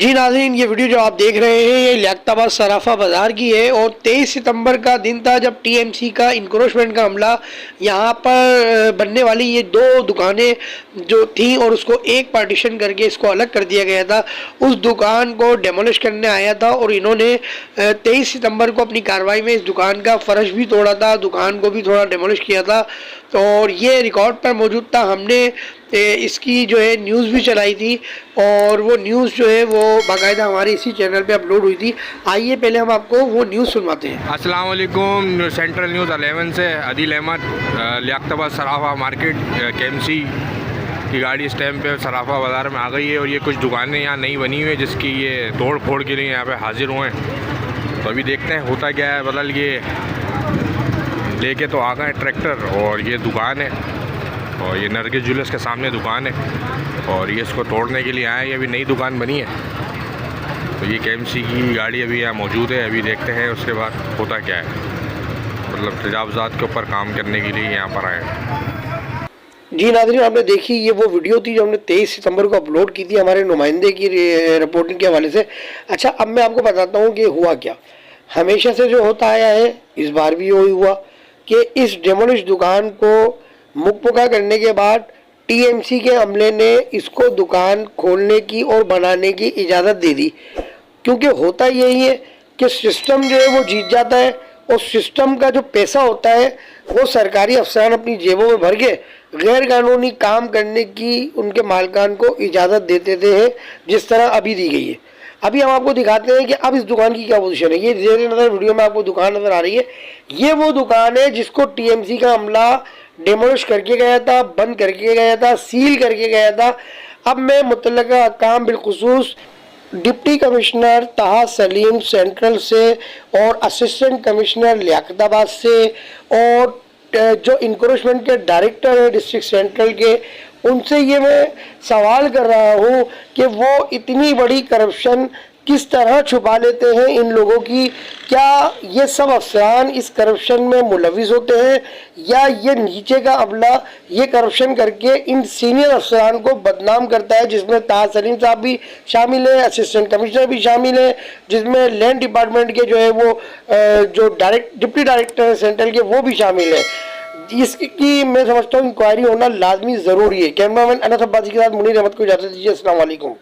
जी नाज़रीन, ये वीडियो जो आप देख रहे हैं ये लियाकताबाद सराफा बाज़ार की है और 23 सितंबर का दिन था जब टीएमसी का इंक्रोचमेंट का हमला यहाँ पर बनने वाली ये दो दुकानें जो थी और उसको एक पार्टीशन करके इसको अलग कर दिया गया था। उस दुकान को डेमोलिश करने आया था और इन्होंने 23 सितंबर को अपनी कार्रवाई में इस दुकान का फर्श भी तोड़ा था, दुकान को भी थोड़ा डेमोलिश किया था। तो और ये रिकॉर्ड पर मौजूद था। हमने इसकी जो है न्यूज़ भी चलाई थी और वो न्यूज़ जो है वो बाकायदा हमारे इसी चैनल पे अपलोड हुई थी। आइए पहले हम आपको वो न्यूज़ सुनवाते हैं। अस्सलाम वालेकुम। सेंट्रल न्यूज़ 11 से आदिल अहमद। लियाकताबाद सराफा मार्केट केएमसी की गाड़ी इस टाइम पे सराफा बाज़ार में आ गई है और ये कुछ दुकानें यहाँ नई बनी हुई है जिसकी ये तोड़ फोड़ के लिए यहाँ पे हाजिर हुए हैं। तो अभी देखते हैं होता क्या है। बदल ये लेके तो आ गए ट्रैक्टर और ये दुकान है और ये नरगिस ज्वेलर्स के सामने दुकान है और ये इसको तोड़ने के लिए आए। ये अभी नई दुकान बनी है तो ये केएमसी की गाड़ी अभी यहाँ मौजूद है। अभी देखते हैं उसके बाद होता क्या है। मतलब तजावज़ात के ऊपर काम करने के लिए यहाँ पर आए। जी नाज़रीन, आपने देखी ये वो वीडियो थी जो हमने 23 सितंबर को अपलोड की थी हमारे नुमाइंदे की रिपोर्टिंग के हवाले से। अच्छा, अब मैं आपको बताता हूँ कि हुआ क्या। हमेशा से जो होता आया है इस बार भी वही हुआ कि इस डेमोलिश दुकान को मुकपुका करने के बाद टीएमसी के अमले ने इसको दुकान खोलने की और बनाने की इजाज़त दे दी। क्योंकि होता यही है कि सिस्टम जो है वो जीत जाता है और सिस्टम का जो पैसा होता है वो सरकारी अफसरान अपनी जेबों में भर के गैर कानूनी काम करने की उनके मालिकान को इजाज़त दे देते हैं, जिस तरह अभी दी गई है। अभी हम आपको दिखाते हैं कि अब इस दुकान की क्या पोजीशन है। ये ज़ेरे नज़र वीडियो में आपको दुकान नज़र आ रही है। ये वो दुकान है जिसको टीएमसी का अमला डेमोलिश करके गया था, बंद करके गया था, सील करके गया था। अब मैं मुतल्लिका काम बिलखुसूस डिप्टी कमिश्नर ताहा सलीम सेंट्रल से और असिस्टेंट कमिश्नर लियाकताबाद से और जो इंक्रोचमेंट के डायरेक्टर है डिस्ट्रिक्ट सेंट्रल के, उनसे ये मैं सवाल कर रहा हूँ कि वो इतनी बड़ी करप्शन किस तरह छुपा लेते हैं इन लोगों की। क्या ये सब अफसरान इस करप्शन में मुलविस होते हैं या ये नीचे का अमला ये करप्शन करके इन सीनियर अफसरान को बदनाम करता है, जिसमें ताहा सलीम साहब भी शामिल है, असिस्टेंट कमिश्नर भी शामिल है, जिसमें लैंड डिपार्टमेंट के जो है वो जो डिप्टी डायरेक्टर है सेंट्रल के वो भी शामिल है। इसकी मैं समझता हूँ इंक्वायरी होना लाजमी ज़रूरी है। कैमरामैन अनस अब्बासी के साथ मुनीर अहमद को इजाज़त दीजिए। अस्सलाम वालेकुम।